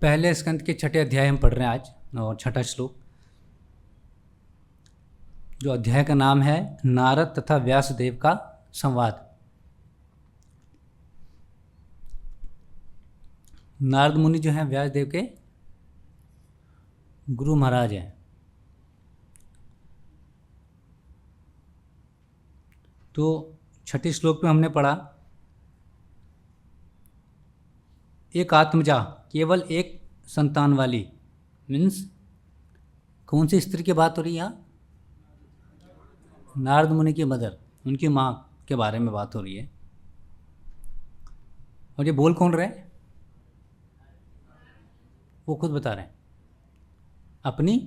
पहले स्कंद के छठे अध्याय हम पढ़ रहे हैं आज, और छठा श्लोक, जो अध्याय का नाम है नारद तथा व्यासदेव का संवाद। नारद मुनि जो हैं व्यासदेव के गुरु महाराज हैं। तो छठे श्लोक में हमने पढ़ा, एक आत्मजा, केवल एक संतान वाली, मीन्स कौन सी स्त्री की बात हो रही है यहाँ? नारद मुनि की मदर, उनकी माँ के बारे में बात हो रही है। और ये बोल कौन रहे हैं? वो खुद बता रहे हैं अपनी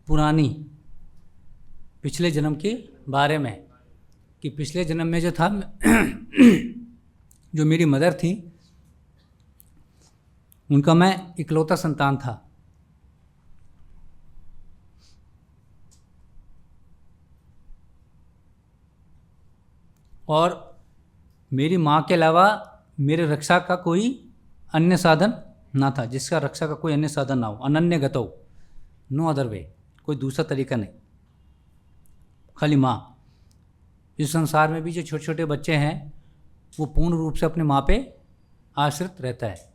पुरानी पिछले जन्म के बारे में, कि पिछले जन्म में जो था जो मेरी मदर थी, उनका मैं इकलौता संतान था। और मेरी माँ के अलावा मेरे रक्षा का कोई अन्य साधन ना था, जिसका रक्षा का कोई अन्य साधन ना हो। अनन्य गतो, नो अदर वे, कोई दूसरा तरीका नहीं, खाली माँ। इस संसार में भी जो छोटे छोटे बच्चे हैं वो पूर्ण रूप से अपने माँ पे आश्रित रहता है।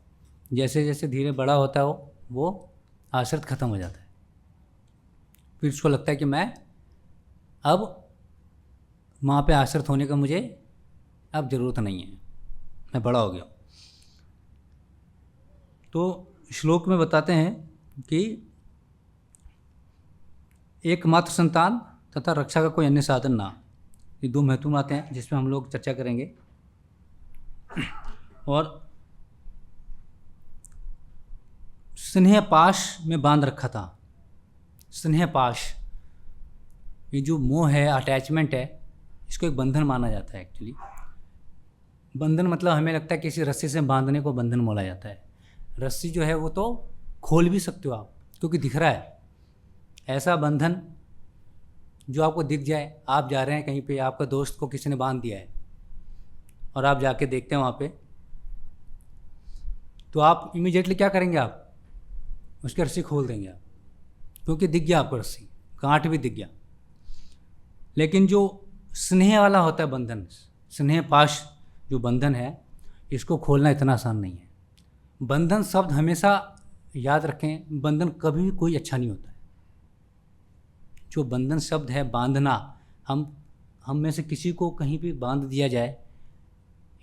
जैसे जैसे धीरे बड़ा होता है वो आश्रित खत्म हो जाता है। फिर उसको लगता है कि मैं अब माँ पे आश्रित होने का मुझे अब ज़रूरत नहीं है, मैं बड़ा हो गया। तो श्लोक में बताते हैं कि एकमात्र संतान तथा रक्षा का कोई अन्य साधन ना, ये दो महत्वपूर्ण बातें हैं जिसमें हम लोग चर्चा करेंगे। और स्नेह पाश में बांध रखा था। स्नेह पाश, ये जो मोह है, अटैचमेंट है, इसको एक बंधन माना जाता है। एक्चुअली बंधन मतलब हमें लगता है किसी रस्सी से बांधने को बंधन बोला जाता है। रस्सी जो है वो तो खोल भी सकते हो आप, क्योंकि दिख रहा है। ऐसा बंधन जो आपको दिख जाए, आप जा रहे हैं कहीं पे, आपका दोस्त को किसी ने बांध दिया है और आप जाके देखते हैं वहाँ पे, तो आप इमीडिएटली क्या करेंगे? आप उसकी रस्सी खोल देंगे आप, क्योंकि दिख गया आपको रस्सी, गांठ भी दिख गया। लेकिन जो स्नेह वाला होता है बंधन, स्नेह पाश जो बंधन है, इसको खोलना इतना आसान नहीं है। बंधन शब्द हमेशा याद रखें, बंधन कभी भी कोई अच्छा नहीं होता है। जो बंधन शब्द है, बांधना, हम में से किसी को कहीं भी बांध दिया जाए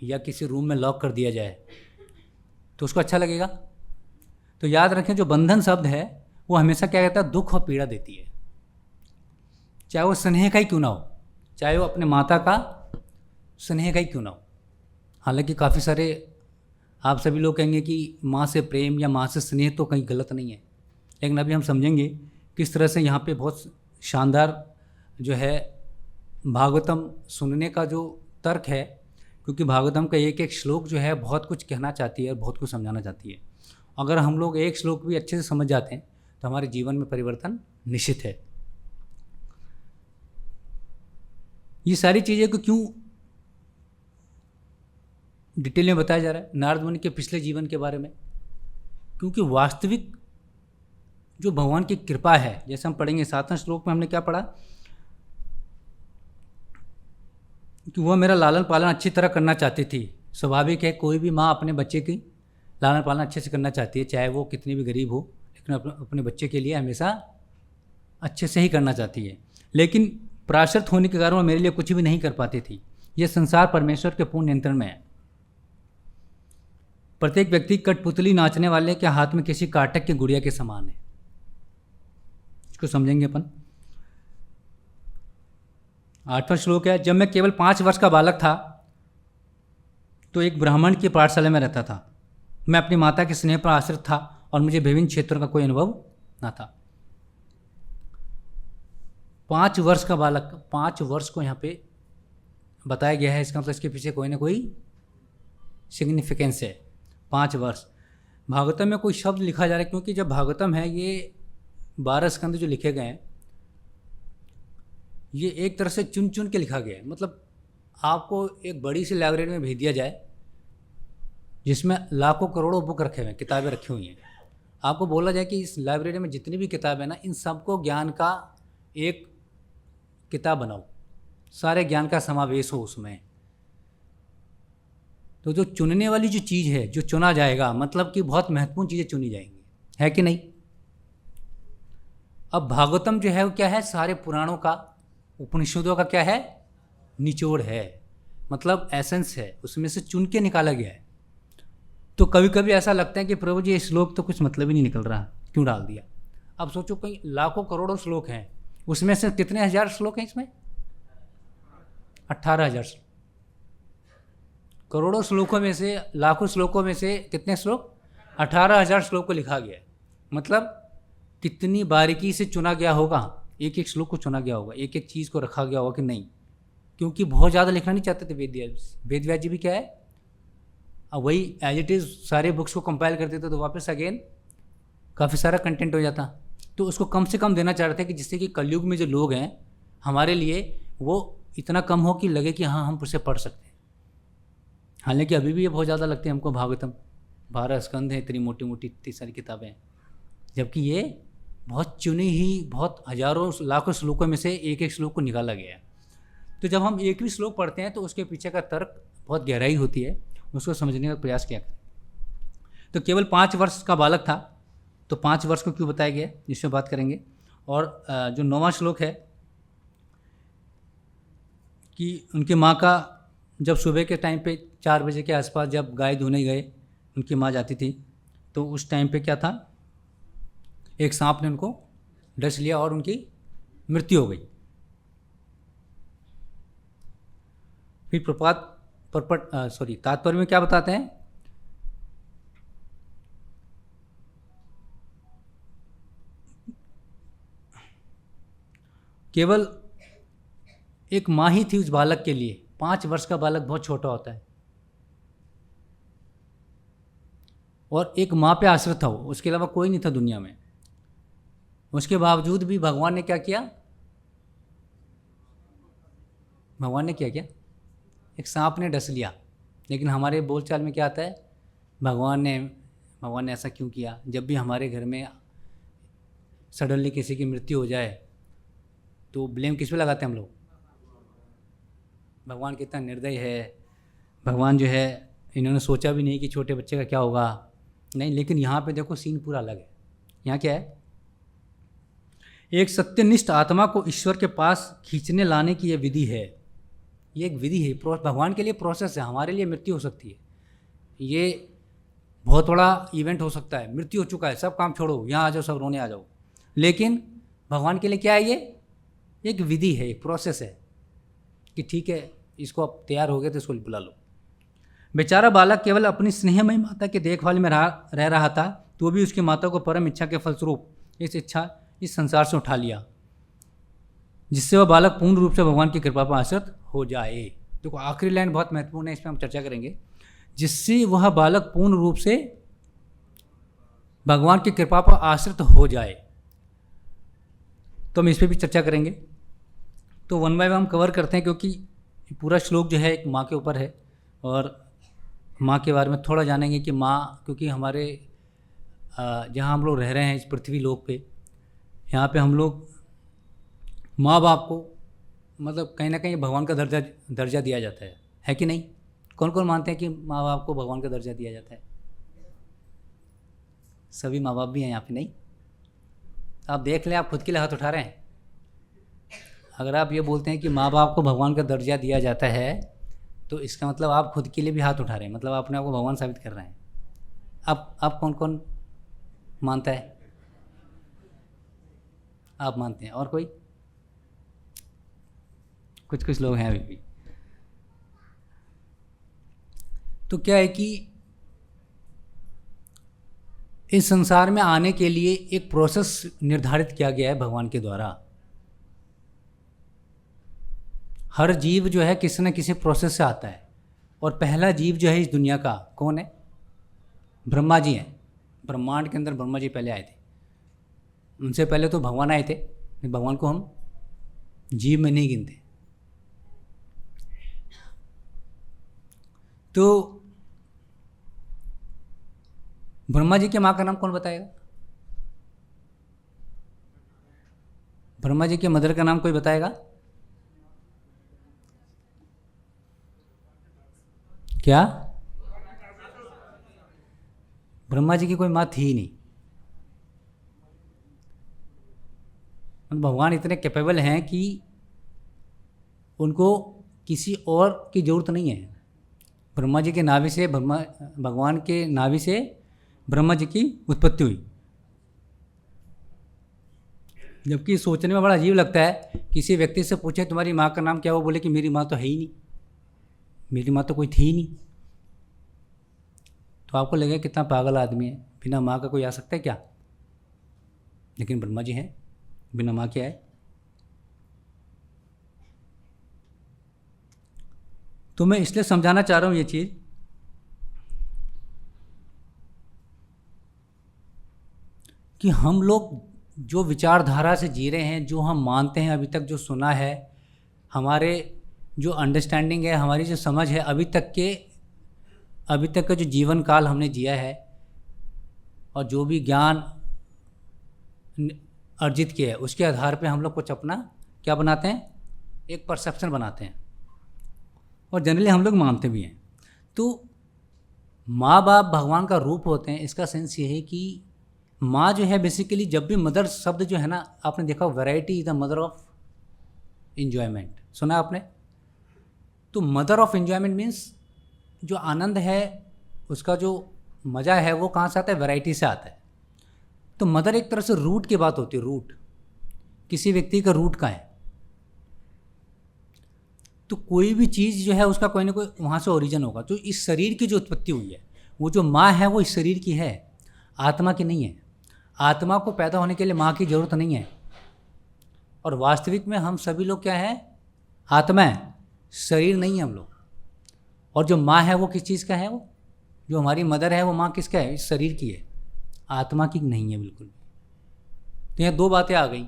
या किसी रूम में लॉक कर दिया जाए तो उसको अच्छा लगेगा? तो याद रखें, जो बंधन शब्द है वो हमेशा क्या कहता है? दुख और पीड़ा देती है। चाहे वो स्नेह का ही क्यों ना हो, चाहे वो अपने माता का स्नेह का ही क्यों ना हो। हालांकि काफ़ी सारे आप सभी लोग कहेंगे कि माँ से प्रेम या माँ से स्नेह तो कहीं गलत नहीं है, लेकिन अभी हम समझेंगे किस तरह से यहाँ पे बहुत शानदार जो है भागवतम सुनने का जो तर्क है, क्योंकि भागवतम का एक एक श्लोक जो है बहुत कुछ कहना चाहती है और बहुत कुछ समझाना चाहती है। अगर हम लोग एक श्लोक भी अच्छे से समझ जाते हैं तो हमारे जीवन में परिवर्तन निश्चित है। ये सारी चीज़ें को क्यों डिटेल में बताया जा रहा है? नारद मुनि के पिछले जीवन के बारे में, क्योंकि वास्तविक जो भगवान की कृपा है, जैसे हम पढ़ेंगे 7वें श्लोक में, हमने क्या पढ़ा कि वह मेरा लालन पालन अच्छी तरह करना चाहती थी। स्वाभाविक है, कोई भी माँ अपने बच्चे की लालन पालन अच्छे से करना चाहती है, चाहे वो कितनी भी गरीब हो, लेकिन अपने बच्चे के लिए हमेशा अच्छे से ही करना चाहती है। लेकिन प्राश्रित होने के कारण वो मेरे लिए कुछ भी नहीं कर पाती थी। ये संसार परमेश्वर के पूर्ण नियंत्रण में है। प्रत्येक व्यक्ति कठपुतली नाचने वाले के हाथ में किसी काटक की गुड़िया के समान है। इसको समझेंगे अपन। 8वां श्लोक है, जब मैं केवल 5 वर्ष का बालक था तो एक ब्राह्मण की पाठशाला में रहता था। मैं अपनी माता के स्नेह पर आश्रित था और मुझे विभिन्न क्षेत्रों का कोई अनुभव ना था। 5 वर्ष का बालक, 5 वर्ष को यहाँ पे बताया गया है, इसका मतलब इसके पीछे कोई ना कोई सिग्निफिकेंस है। 5 वर्ष। भागवतम में कोई शब्द लिखा जा रहा है, क्योंकि जब भागवतम है ये 12 स्कंद जो लिखे गए हैं, ये एक तरह से चुन चुन के लिखा गया है। मतलब आपको एक बड़ी सी लाइब्रेरी में भेज दिया जाए जिसमें लाखों करोड़ों बुक रखे हुए हैं, किताबें रखी हुई हैं। आपको बोला जाए कि इस लाइब्रेरी में जितनी भी किताबें हैं ना, इन सबको ज्ञान का एक किताब बनाओ, सारे ज्ञान का समावेश हो उसमें। तो जो चुनने वाली जो चीज़ है, जो चुना जाएगा, मतलब कि बहुत महत्वपूर्ण चीज़ें चुनी जाएंगी, है कि नहीं। अब भागवतम जो है वो क्या है, सारे पुराणों का, उपनिषदों का क्या है, निचोड़ है, मतलब एसेंस है, उसमें से चुन के निकाला गया है। तो कभी कभी ऐसा लगता है कि प्रभु जी ये श्लोक तो कुछ मतलब ही नहीं निकल रहा, क्यों डाल दिया। अब सोचो कई लाखों करोड़ों श्लोक हैं, उसमें से कितने हजार श्लोक हैं इसमें, 18,000 श्लोक। करोड़ों श्लोकों में से, लाखों श्लोकों में से कितने श्लोक, 18,000 श्लोक को लिखा गया है। मतलब कितनी बारीकी से चुना गया होगा, एक एक श्लोक को चुना गया होगा, एक एक चीज़ को रखा गया होगा कि नहीं, क्योंकि बहुत ज़्यादा लिखना नहीं चाहते थे वेद व्यास जी भी क्या है, अब वही एज इट इज़ सारे बुक्स को कंपाइल कर देते तो वापस अगेन काफ़ी सारा कंटेंट हो जाता। तो उसको कम से कम देना चाह रहे थे कि जिससे कि कलयुग में जो लोग हैं हमारे लिए वो इतना कम हो कि लगे कि हाँ हम उसे पढ़ सकते हैं। हालांकि अभी भी ये बहुत ज़्यादा लगते हैं हमको, भागवतम 12 स्कंद हैं, इतनी मोटी मोटी इतनी सारी किताबें हैं, जबकि ये बहुत चुनी ही, बहुत हजारों लाखों श्लोकों में से एक एक श्लोक को निकाला गया है। तो जब हम एक भी श्लोक पढ़ते हैं तो उसके पीछे का तर्क बहुत गहराई होती है, उसको समझने का प्रयास किया करें। तो केवल 5 वर्ष का बालक था, तो 5 वर्ष को क्यों बताया गया, इसमें बात करेंगे। और जो 9वां श्लोक है कि उनकी माँ का, जब सुबह के टाइम पे 4 बजे के आसपास जब गाय धोने गए, उनकी माँ जाती थी, तो उस टाइम पे क्या था, एक सांप ने उनको डस लिया और उनकी मृत्यु हो गई। फिर तात्पर्य में क्या बताते हैं, केवल एक माँ ही थी उस बालक के लिए। 5 वर्ष का बालक बहुत छोटा होता है और एक माँ पे आश्रित था वो, उसके अलावा कोई नहीं था दुनिया में। उसके बावजूद भी भगवान ने क्या किया, भगवान ने क्या किया, एक सांप ने डस लिया। लेकिन हमारे बोलचाल में क्या आता है, भगवान ने ऐसा क्यों किया। जब भी हमारे घर में सडनली किसी की मृत्यु हो जाए तो ब्लेम किस पे लगाते हैं हम लोग, भगवान कितना निर्दयी है, भगवान जो है इन्होंने सोचा भी नहीं कि छोटे बच्चे का क्या होगा। नहीं, लेकिन यहाँ पे देखो सीन पूरा अलग है। यहाँ क्या है, एक सत्यनिष्ठ आत्मा को ईश्वर के पास खींचने लाने की ये विधि है, ये एक विधि है, भगवान के लिए प्रोसेस है। हमारे लिए मृत्यु हो सकती है, ये बहुत बड़ा इवेंट हो सकता है, मृत्यु हो चुका है, सब काम छोड़ो, यहाँ आ जाओ, सब रोने आ जाओ। लेकिन भगवान के लिए क्या है, ये एक विधि है, एक प्रोसेस है कि ठीक है इसको अब तैयार हो गए तो इसको बुला लो। बेचारा बालक केवल अपनी स्नेहमयी माता के देखभाल में रह रहा था, तो भी उसकी माता को परम इच्छा के फलस्वरूप इस संसार से उठा लिया, जिससे वह बालक पूर्ण रूप से भगवान की कृपा पर आश्रित हो जाए। देखो आखिरी लाइन बहुत महत्वपूर्ण है, इस पर हम चर्चा करेंगे। जिससे वह बालक पूर्ण रूप से भगवान की कृपा पर आश्रित हो जाए, तो हम इस पर भी चर्चा करेंगे। तो 1 बाय 1 हम कवर करते हैं, क्योंकि पूरा श्लोक जो है एक माँ के ऊपर है और माँ के बारे में थोड़ा जानेंगे कि माँ, क्योंकि हमारे जहाँ हम लोग रह रहे हैं इस पृथ्वी लोक पे, यहाँ पे हम लोग माँ बाप को मतलब कहीं ना कहीं भगवान का दर्जा दिया जाता है कि नहीं। कौन कौन मानते हैं कि माँ बाप को भगवान का दर्जा दिया जाता है? सभी माँ बाप भी हैं यहाँ पे, नहीं? आप देख लें, आप खुद के लिए हाथ उठा रहे हैं। अगर आप ये बोलते हैं कि माँ बाप को भगवान का दर्जा दिया जाता है, तो इसका मतलब आप खुद के लिए भी हाथ उठा रहे हैं, मतलब आप अपने आप को भगवान साबित कर रहे हैं। आप कौन कौन मानता है? आप मानते हैं, और कोई? कुछ लोग हैं अभी भी। तो क्या है कि इस संसार में आने के लिए एक प्रोसेस निर्धारित किया गया है भगवान के द्वारा। हर जीव जो है किसी न किसी प्रोसेस से आता है, और पहला जीव जो है इस दुनिया का कौन है? ब्रह्मा जी हैं। ब्रह्मांड के अंदर ब्रह्मा जी पहले आए थे, उनसे पहले तो भगवान आए थे। भगवान को हम जीव में नहीं गिनते। तो ब्रह्मा जी के माँ का नाम कौन बताएगा? ब्रह्मा जी के मदर का नाम कोई बताएगा क्या? ब्रह्मा जी की कोई माँ थी ही नहीं। भगवान इतने कैपेबल हैं कि उनको किसी और की ज़रूरत नहीं है। ब्रह्मा जी के नाभि से भगवान के नाभि से ब्रह्मा जी की उत्पत्ति हुई। जबकि सोचने में बड़ा अजीब लगता है, किसी व्यक्ति से पूछे तुम्हारी माँ का नाम क्या, वो बोले कि मेरी माँ तो है ही नहीं, मेरी माँ तो कोई थी ही नहीं। तो आपको लगेगा कितना पागल आदमी है, बिना माँ का कोई आ सकता है क्या? लेकिन ब्रह्मा जी हैं, बिना माँ के आए। तो मैं इसलिए समझाना चाह रहा हूँ ये चीज़ कि हम लोग जो विचारधारा से जी रहे हैं, जो हम मानते हैं, अभी तक जो सुना है, हमारे जो अंडरस्टैंडिंग है, हमारी जो समझ है, अभी तक का जो जीवन काल हमने जिया है और जो भी ज्ञान अर्जित किया है, उसके आधार पे हम लोग कुछ अपना क्या बनाते हैं, एक परसेप्शन बनाते हैं और जनरली हम लोग मानते भी हैं। तो माँ बाप भगवान का रूप होते हैं। इसका सेंस ये है कि माँ जो है बेसिकली, जब भी मदर शब्द जो है ना, आपने देखा variety is the mother of enjoyment, सुना आपने? तो मदर ऑफ इन्जॉयमेंट मीन्स जो आनंद है, उसका जो मज़ा है, वो कहाँ से आता है? वैरायटी से आता है। तो मदर एक तरह से रूट की बात होती है। रूट, किसी व्यक्ति का रूट का है, तो कोई भी चीज़ जो है उसका कोई ना कोई वहाँ से ओरिजिन होगा। तो इस शरीर की जो उत्पत्ति हुई है, वो जो माँ है वो इस शरीर की है, आत्मा की नहीं है। आत्मा को पैदा होने के लिए माँ की ज़रूरत नहीं है। और वास्तविक में हम सभी लोग क्या है? आत्मा है, शरीर नहीं है हम लोग। और जो माँ है वो किस चीज़ का है? वो जो हमारी मदर है वो माँ किसका है? इस शरीर की है, आत्मा की नहीं है बिल्कुल भी। तो यहाँ दो बातें आ गई।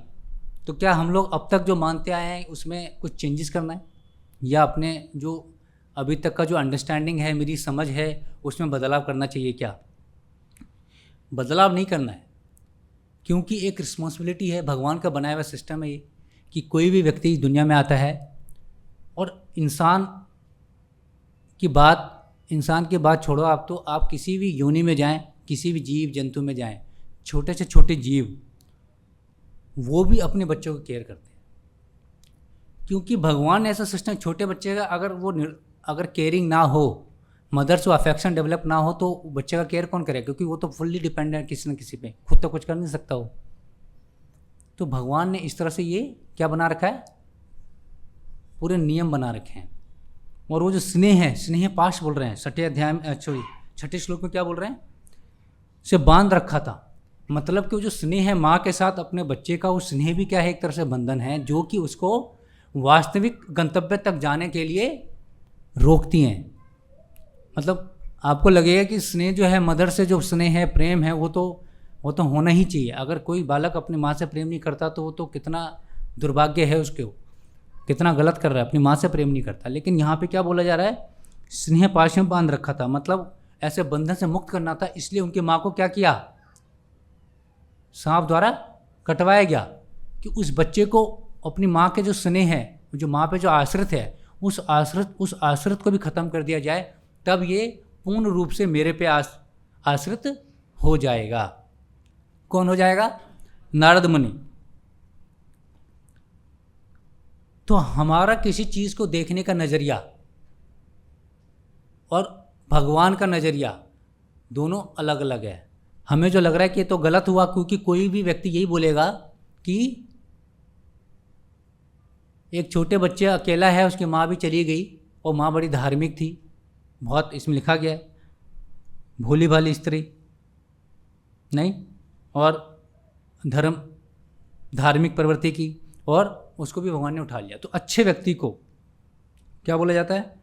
तो क्या हम लोग अब तक जो मानते आए हैं उसमें कुछ चेंजेस करना है, या अपने जो अभी तक का जो अंडरस्टैंडिंग है, मेरी समझ है, उसमें बदलाव करना चाहिए? क्या बदलाव नहीं करना है, क्योंकि एक रिस्पॉन्सिबिलिटी है, भगवान का बनाया हुआ सिस्टम है ये, कि कोई भी व्यक्ति दुनिया में आता है और इंसान की बात छोड़ो आप, तो आप किसी भी योनि में जाएं, किसी भी जीव जंतु में जाएं, छोटे से छोटे जीव वो भी अपने बच्चों को केयर करते हैं। क्योंकि भगवान ने ऐसा सिस्टम, छोटे बच्चे का अगर केयरिंग ना हो, मदर से अफेक्शन डेवलप ना हो, तो बच्चे का केयर कौन करेगा? क्योंकि वो तो फुल्ली डिपेंडेंट है किसी न किसी पे, खुद तो कुछ कर नहीं सकता वो। तो भगवान ने इस तरह से ये क्या बना रखा है, पूरे नियम बना रखे हैं। और वो जो स्नेह है, स्नेह पाश बोल रहे हैं, छठे श्लोक में क्या बोल रहे हैं? से बांध रखा था। मतलब कि वो जो स्नेह है माँ के साथ अपने बच्चे का, वो स्नेह भी क्या है? एक तरह से बंधन है, जो कि उसको वास्तविक गंतव्य तक जाने के लिए रोकती हैं। मतलब आपको लगेगा कि स्नेह जो है, मदर से जो स्नेह है, प्रेम है, वो तो होना ही चाहिए। अगर कोई बालक अपनी माँ से प्रेम नहीं करता तो वो तो कितना दुर्भाग्य है उसके, कितना गलत कर रहा है, अपनी माँ से प्रेम नहीं करता। लेकिन यहाँ पे क्या बोला जा रहा है? स्नेह पाश में बांध रखा था, मतलब ऐसे बंधन से मुक्त करना था। इसलिए उनकी माँ को क्या किया? सांप द्वारा कटवाया गया, कि उस बच्चे को अपनी माँ के जो स्नेह है, जो माँ पे जो आश्रित है, उस आश्रित को भी ख़त्म कर दिया जाए, तब ये पूर्ण रूप से मेरे पे आश्रित हो जाएगा। कौन हो जाएगा? नारद मुनि। तो हमारा किसी चीज़ को देखने का नज़रिया और भगवान का नज़रिया दोनों अलग अलग है। हमें जो लग रहा है कि ये तो गलत हुआ, क्योंकि कोई भी व्यक्ति यही बोलेगा कि एक छोटे बच्चे अकेला है, उसकी माँ भी चली गई और माँ बड़ी धार्मिक थी, बहुत इसमें लिखा गया है, भोली भाली स्त्री नहीं, और धार्मिक प्रवृत्ति की, और उसको भी भगवान ने उठा लिया। तो अच्छे व्यक्ति को क्या बोला जाता है?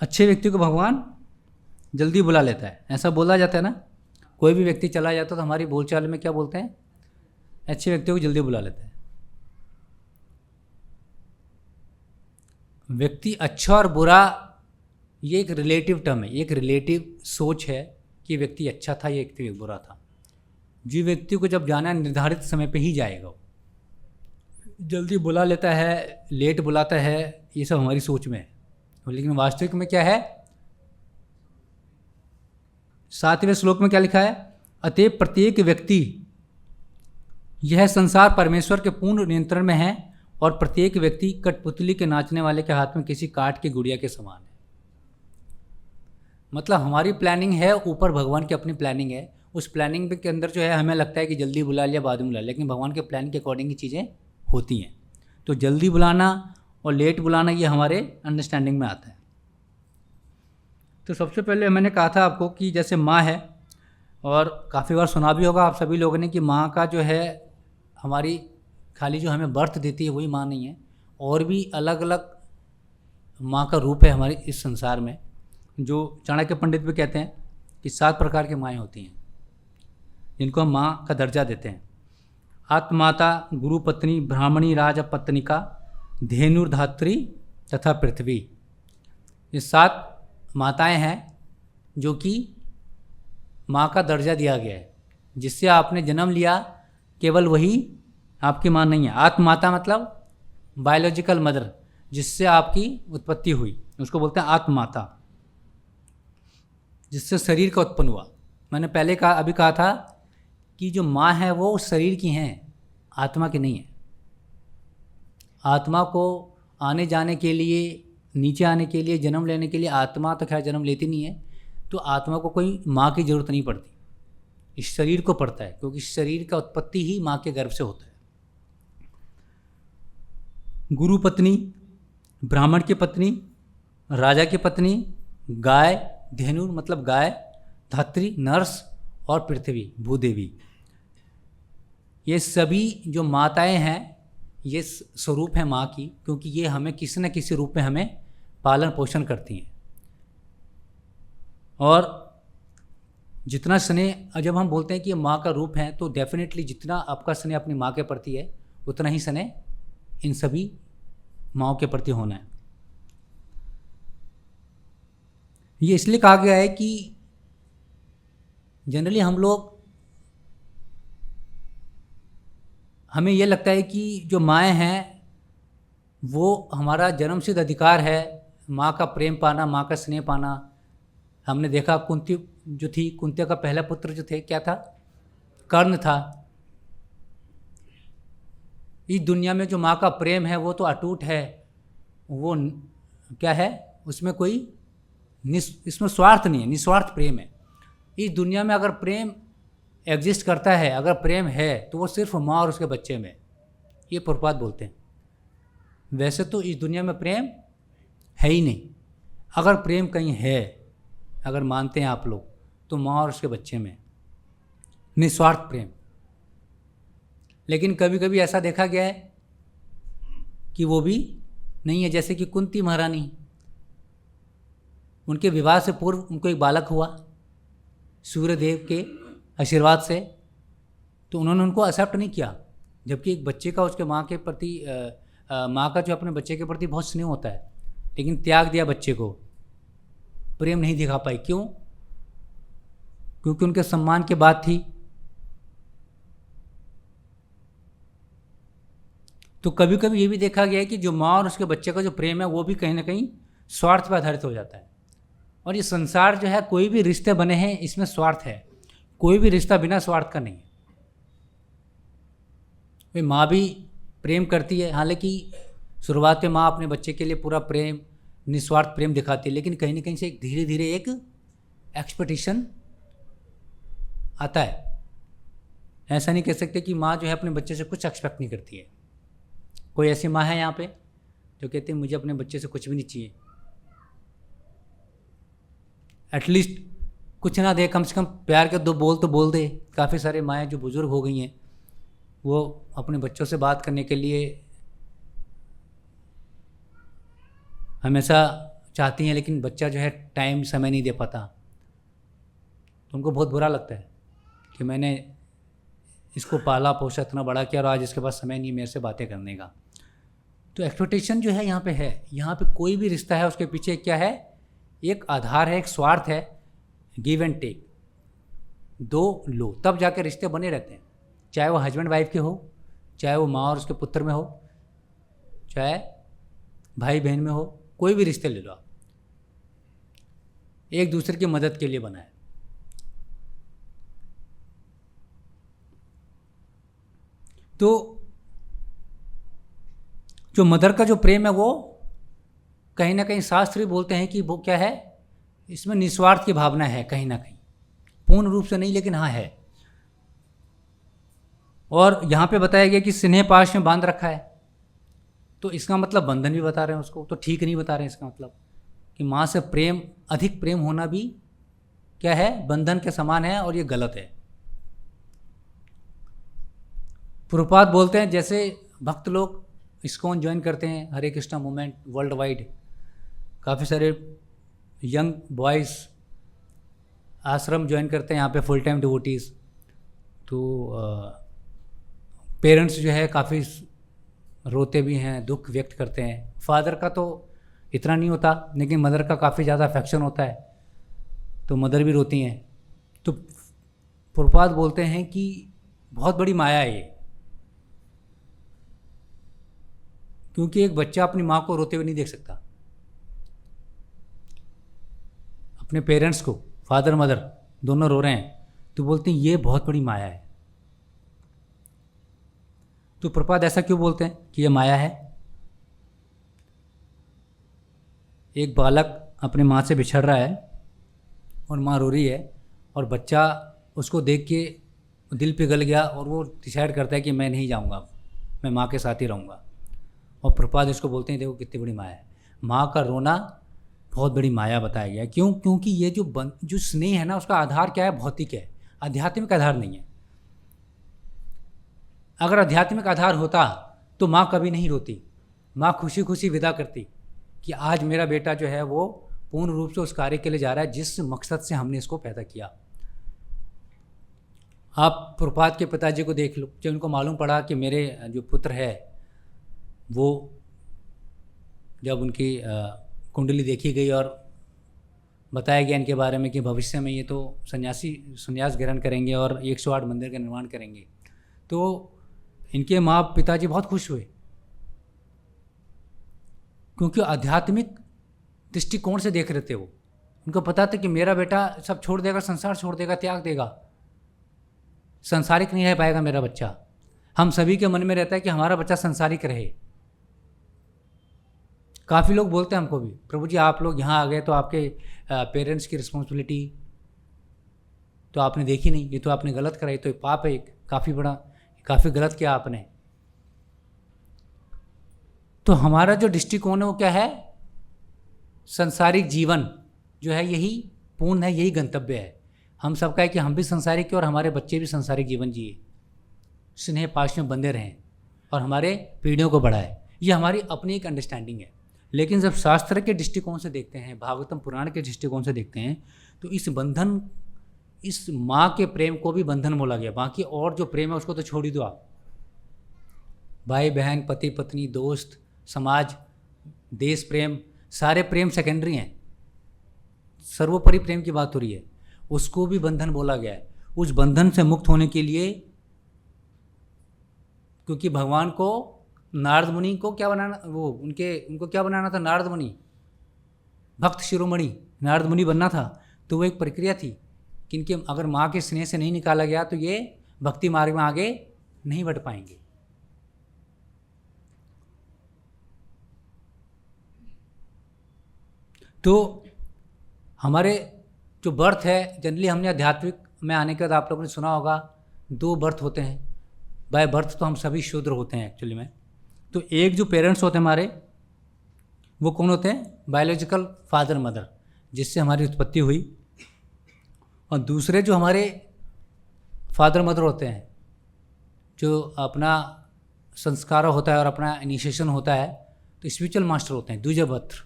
अच्छे व्यक्ति को भगवान जल्दी बुला लेता है, ऐसा बोला जाता है ना। कोई भी व्यक्ति चला जाता है तो हमारी बोलचाल में क्या बोलते हैं? अच्छे व्यक्ति को जल्दी बुला लेता है। व्यक्ति अच्छा और बुरा ये एक रिलेटिव टर्म है, एक रिलेटिव सोच है कि व्यक्ति अच्छा था, ये व्यक्ति बुरा था। जो व्यक्ति को जब जाना है निर्धारित समय पे ही जाएगा, वो जल्दी बुला लेता है, लेट बुलाता है, ये सब हमारी सोच में है। लेकिन वास्तविक में क्या है? 7वें श्लोक में क्या लिखा है? अतएव प्रत्येक व्यक्ति, यह संसार परमेश्वर के पूर्ण नियंत्रण में है और प्रत्येक व्यक्ति कठपुतली के नाचने वाले के हाथ में किसी काठ की गुड़िया के समान है। मतलब हमारी प्लानिंग है, ऊपर भगवान की अपनी प्लानिंग है। उस प्लानिंग के अंदर जो है हमें लगता है कि जल्दी बुला लिया, बाद में बुला लिया, लेकिन भगवान के प्लान के अकॉर्डिंग ही चीज़ें होती हैं। तो जल्दी बुलाना और लेट बुलाना ये हमारे अंडरस्टैंडिंग में आता है। तो सबसे पहले मैंने कहा था आपको कि जैसे माँ है, और काफ़ी बार सुना भी होगा आप सभी लोगों ने कि माँ का जो है हमारी खाली जो हमें बर्थ देती है वही माँ नहीं है, और भी अलग अलग माँ का रूप है हमारे इस संसार में। जो चाणक्य पंडित भी कहते हैं कि 7 प्रकार की माएँ होती हैं जिनको हम माँ का दर्जा देते हैं। आत्माता, गुरु पत्नी, ब्राह्मणी, राजा पत्निका, धेनुर्धात्री तथा पृथ्वी। ये 7 माताएं हैं जो कि माँ का दर्जा दिया गया है। जिससे आपने जन्म लिया केवल वही आपकी माँ नहीं है। आत्माता मतलब बायोलॉजिकल मदर, जिससे आपकी उत्पत्ति हुई, उसको बोलते हैं आत्माता, जिससे शरीर का उत्पन्न हुआ। मैंने पहले अभी कहा था कि जो माँ है वो शरीर की हैं, आत्मा की नहीं है। आत्मा को आने जाने के लिए, नीचे आने के लिए, जन्म लेने के लिए आत्मा तो खैर जन्म लेती नहीं है, तो आत्मा को कोई माँ की ज़रूरत नहीं पड़ती, इस शरीर को पड़ता है, क्योंकि शरीर का उत्पत्ति ही माँ के गर्भ से होता है। गुरु पत्नी, ब्राह्मण की पत्नी, राजा की पत्नी, गाय, धेनु मतलब गाय, धात्री नर्स, और पृथ्वी भूदेवी, ये सभी जो माताएं हैं ये स्वरूप है माँ की, क्योंकि ये हमें किसी न किसी रूप में हमें पालन पोषण करती हैं। और जितना स्नेह, जब हम बोलते हैं कि ये माँ का रूप है, तो डेफिनेटली जितना आपका स्नेह अपनी माँ के प्रति है उतना ही स्नेह इन सभी माँओं के प्रति होना है। ये इसलिए कहा गया है कि जनरली हमें ये लगता है कि जो माएँ हैं वो हमारा जन्मसिद्ध अधिकार है, माँ का प्रेम पाना, माँ का स्नेह पाना। हमने देखा कुंती जो थी, कुंती का पहला पुत्र जो थे क्या था? कर्ण था। इस दुनिया में जो माँ का प्रेम है वो तो अटूट है, वो क्या है, उसमें कोई इसमें स्वार्थ नहीं है, निस्वार्थ प्रेम है। इस दुनिया में अगर प्रेम एग्जिस्ट करता है, अगर प्रेम है, तो वो सिर्फ माँ और उसके बच्चे में, ये प्रभुपाद बोलते हैं। वैसे तो इस दुनिया में प्रेम है ही नहीं। अगर प्रेम कहीं है, अगर मानते हैं आप लोग, तो माँ और उसके बच्चे में निस्वार्थ प्रेम। लेकिन कभी कभी ऐसा देखा गया है कि वो भी नहीं है। जैसे कि कुंती महारानी, उनके विवाह से पूर्व उनको एक बालक हुआ सूर्यदेव के आशीर्वाद से, तो उन्होंने उनको एक्सेप्ट नहीं किया। जबकि एक बच्चे का उसके माँ के प्रति, माँ का जो अपने बच्चे के प्रति बहुत स्नेह होता है, लेकिन त्याग दिया बच्चे को, प्रेम नहीं दिखा पाई। क्यों? क्योंकि उनके सम्मान की बात थी। तो कभी कभी ये भी देखा गया है कि जो माँ और उसके बच्चे का जो प्रेम है वो भी कहीं ना कहीं स्वार्थ पर आधारित हो जाता है। और ये संसार जो है, कोई भी रिश्ते बने हैं इसमें स्वार्थ है, कोई भी रिश्ता बिना स्वार्थ का नहीं है। भाई माँ भी प्रेम करती है, हालांकि शुरुआत में माँ अपने बच्चे के लिए पूरा प्रेम, निस्वार्थ प्रेम दिखाती है, लेकिन कहीं ना कहीं से एक धीरे धीरे एक एक्सपेक्टेशन आता है। ऐसा नहीं कह सकते कि माँ जो है अपने बच्चे से कुछ एक्सपेक्ट नहीं करती है। कोई ऐसी माँ है यहाँ पे जो कहती है मुझे अपने बच्चे से कुछ भी नहीं चाहिए, एटलीस्ट कुछ ना दे, कम से कम प्यार के 2 बोल तो बोल दे। काफ़ी सारे माएँ जो बुज़ुर्ग हो गई हैं, वो अपने बच्चों से बात करने के लिए हमेशा चाहती हैं, लेकिन बच्चा जो है टाइम, समय नहीं दे पाता। तो उनको बहुत बुरा लगता है कि मैंने इसको पाला पोसा, इतना बड़ा किया, और आज इसके पास समय नहीं मेरे से बातें करने का। तो एक्सपेक्टेशन जो है यहाँ पे है। यहाँ पे कोई भी रिश्ता है उसके पीछे क्या है? एक आधार है, एक स्वार्थ है, गिव एंड टेक, दो लो, तब जाके रिश्ते बने रहते हैं। चाहे वो हस्बैंड वाइफ के हो, चाहे वो माँ और उसके पुत्र में हो, चाहे भाई बहन में हो, कोई भी रिश्ते ले लो आप, एक दूसरे की मदद के लिए बना है। तो जो मदर का जो प्रेम है वो कहीं ना कहीं शास्त्र भी बोलते हैं कि वो क्या है, इसमें निस्वार्थ की भावना है कहीं ना कहीं, पूर्ण रूप से नहीं लेकिन हाँ है। और यहाँ पे बताया गया कि स्नेह पाश में बांध रखा है, तो इसका मतलब बंधन भी बता रहे हैं उसको, तो ठीक नहीं बता रहे हैं इसका मतलब कि माँ से प्रेम, अधिक प्रेम होना भी क्या है, बंधन के समान है, और ये गलत है। प्रभुपाद बोलते हैं जैसे भक्त लोग इस्कॉन ज्वाइन करते हैं, हरे कृष्णा मूवमेंट वर्ल्ड वाइड, काफ़ी सारे यंग बॉयज़ आश्रम ज्वाइन करते हैं यहाँ पे, फुल टाइम डिवोटीज़। तो पेरेंट्स जो है काफ़ी रोते भी हैं, दुख व्यक्त करते हैं। फादर का तो इतना नहीं होता, लेकिन मदर का काफ़ी ज़्यादा अफेक्शन होता है, तो मदर भी रोती हैं। तो प्रभुपाद बोलते हैं कि बहुत बड़ी माया है ये, क्योंकि एक बच्चा अपनी माँ को रोते हुए नहीं देख सकता, अपने पेरेंट्स को, फादर मदर दोनों रो रहे हैं, तो बोलते हैं ये बहुत बड़ी माया है। तो प्रभुपाद ऐसा क्यों बोलते हैं कि ये माया है? एक बालक अपने माँ से बिछड़ रहा है और माँ रो रही है, और बच्चा उसको देख के दिल पिघल गया और वो डिसाइड करता है कि मैं नहीं जाऊँगा, मैं माँ के साथ ही रहूँगा। और प्रभुपाद इसको बोलते हैं देखो कितनी बड़ी माया है। माँ का रोना बहुत बड़ी माया बताया गया है। क्यों? क्योंकि ये जो स्नेह है ना, उसका आधार क्या है? भौतिक है, आध्यात्मिक आधार नहीं है। अगर आध्यात्मिक आधार होता तो माँ कभी नहीं रोती, माँ खुशी खुशी विदा करती कि आज मेरा बेटा जो है वो पूर्ण रूप से उस कार्य के लिए जा रहा है जिस मकसद से हमने इसको पैदा किया। आप प्रभुपाद के पिताजी को देख लो, जब उनको मालूम पड़ा कि मेरे जो पुत्र है वो, जब उनकी कुंडली देखी गई और बताया गया इनके बारे में कि भविष्य में ये तो संन्यास ग्रहण करेंगे और 108 मंदिर का निर्माण करेंगे, तो इनके माँ पिताजी बहुत खुश हुए, क्योंकि आध्यात्मिक दृष्टिकोण से देख रहे थे वो। उनको पता था कि मेरा बेटा सब छोड़ देगा, संसार छोड़ देगा, त्याग देगा, संसारिक नहीं रह पाएगा मेरा बच्चा। हम सभी के मन में रहता है कि हमारा बच्चा संसारिक रहे। काफ़ी लोग बोलते हैं हमको भी, प्रभु जी आप लोग यहाँ आ गए तो आपके पेरेंट्स की रिस्पॉन्सिबिलिटी तो आपने देखी नहीं, ये तो आपने गलत कराई, तो पाप है काफ़ी बड़ा, काफ़ी गलत किया आपने। तो हमारा जो दृष्टिकोण है वो क्या है? संसारिक जीवन जो है यही पूर्ण है, यही गंतव्य है हम सबका है कि हम भी संसारिक के और हमारे बच्चे भी संसारिक जीवन जिए, स्नेह पाश में बंधे रहें और हमारे पीढ़ियों को बढ़ाए। ये हमारी अपनी एक अंडरस्टैंडिंग है। लेकिन जब शास्त्र के दृष्टिकोण से देखते हैं, भागवतम पुराण के दृष्टिकोण से देखते हैं, तो इस बंधन, इस माँ के प्रेम को भी बंधन बोला गया। बाकी और जो प्रेम है उसको तो छोड़ ही दो आप, भाई बहन, पति पत्नी, दोस्त, समाज, देश प्रेम, सारे प्रेम सेकेंडरी हैं, सर्वोपरि प्रेम की बात हो रही है, उसको भी बंधन बोला गया है। उस बंधन से मुक्त होने के लिए, क्योंकि भगवान को नारद मुनि को क्या बनाना, वो उनको क्या बनाना था? नारद मुनि, भक्त शिरोमणि नारद मुनि बनना था। तो वो एक प्रक्रिया थी कि इनके अगर माँ के स्नेह से नहीं निकाला गया तो ये भक्ति मार्ग में आगे नहीं बढ़ पाएंगे। तो हमारे जो बर्थ है, जनरली हमने आध्यात्मिक में आने के बाद आप लोगों ने सुना होगा 2 बर्थ होते हैं। बाय बर्थ तो हम सभी शूद्र होते हैं एक्चुअली में। तो एक जो पेरेंट्स होते हैं हमारे, वो कौन होते हैं? बायोलॉजिकल फादर मदर, जिससे हमारी उत्पत्ति हुई। और दूसरे जो हमारे फादर मदर होते हैं, जो अपना संस्कार होता है और अपना इनिशिएशन होता है, तो स्पिरिचुअल मास्टर होते हैं, द्विजपत्र।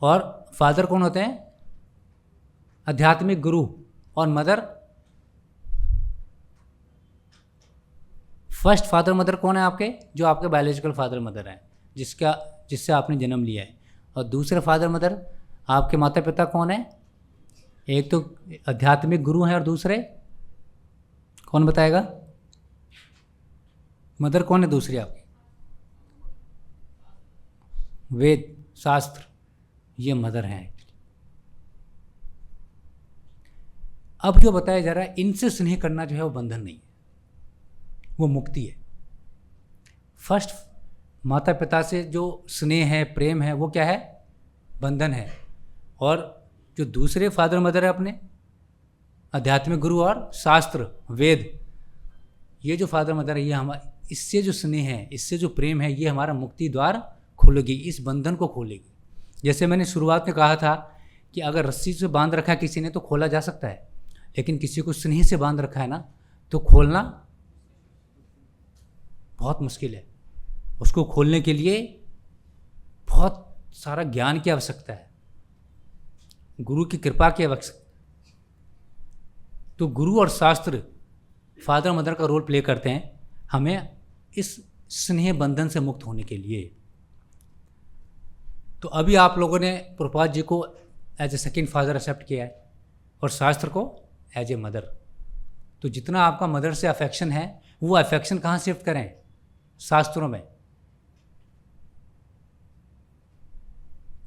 और फादर कौन होते हैं? आध्यात्मिक गुरु। और मदर, फर्स्ट फादर मदर कौन है आपके? जो आपके बायोलॉजिकल फादर मदर हैं, जिससे आपने जन्म लिया है। और दूसरे फादर मदर आपके माता पिता कौन है? एक तो आध्यात्मिक गुरु हैं और दूसरे कौन बताएगा? मदर कौन है दूसरी आपकी? वेद शास्त्र, ये मदर हैं। अब जो बताया जा रहा है, इनसे स्नेह करना जो है वो बंधन नहीं है, वो मुक्ति है। फर्स्ट माता पिता से जो स्नेह है, प्रेम है, वो क्या है? बंधन है। और जो दूसरे फादर मदर है अपने, आध्यात्मिक गुरु और शास्त्र वेद, ये जो फादर मदर है, ये हमारे, इससे जो स्नेह है, इससे जो प्रेम है, ये हमारा मुक्ति द्वार खोलेगी, इस बंधन को खोलेगी। जैसे मैंने शुरुआत में कहा था कि अगर रस्सी से बांध रखा है किसी ने तो खोला जा सकता है, लेकिन किसी को स्नेह से बांध रखा है ना, तो खोलना बहुत मुश्किल है। उसको खोलने के लिए बहुत सारा ज्ञान की आवश्यकता है, गुरु की कृपा की आवश्यकता। तो गुरु और शास्त्र, फादर मदर का रोल प्ले करते हैं हमें इस स्नेह बंधन से मुक्त होने के लिए। तो अभी आप लोगों ने प्रभुपाद जी को as a second father accept किया है और शास्त्र को एज ए मदर। तो जितना आपका मदर से अफेक्शन है, वो अफेक्शन कहाँ शिफ्ट करें? शास्त्रों में,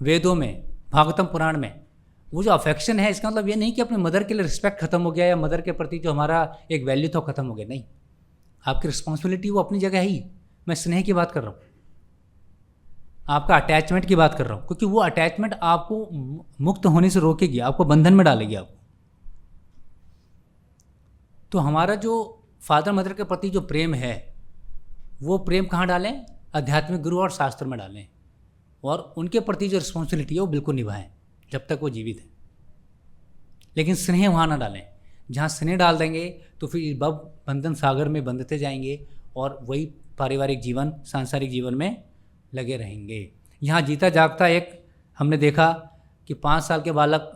वेदों में, भागवतम पुराण में। वो जो अफेक्शन है, इसका मतलब ये नहीं कि अपने मदर के लिए रिस्पेक्ट खत्म हो गया या मदर के प्रति जो हमारा एक वैल्यू था खत्म हो गया। नहीं, आपकी रिस्पॉन्सिबिलिटी वो अपनी जगह है ही। मैं स्नेह की बात कर रहा हूँ, आपका अटैचमेंट की बात कर रहा हूँ, क्योंकि वो अटैचमेंट आपको मुक्त होने से रोकेगी, आपको बंधन में डालेगी आपको। तो हमारा जो फादर मदर के प्रति जो प्रेम है, वो प्रेम कहाँ डालें? आध्यात्मिक गुरु और शास्त्र में डालें, और उनके प्रति जो रिस्पॉन्सिबिलिटी है वो बिल्कुल निभाएं जब तक वो जीवित हैं। लेकिन स्नेह वहाँ ना डालें। जहाँ स्नेह डाल देंगे तो फिर बंधन सागर में बंधते जाएंगे और वही पारिवारिक जीवन, सांसारिक जीवन में लगे रहेंगे। यहाँ जीता जागता एक हमने देखा कि 5 साल के बालक,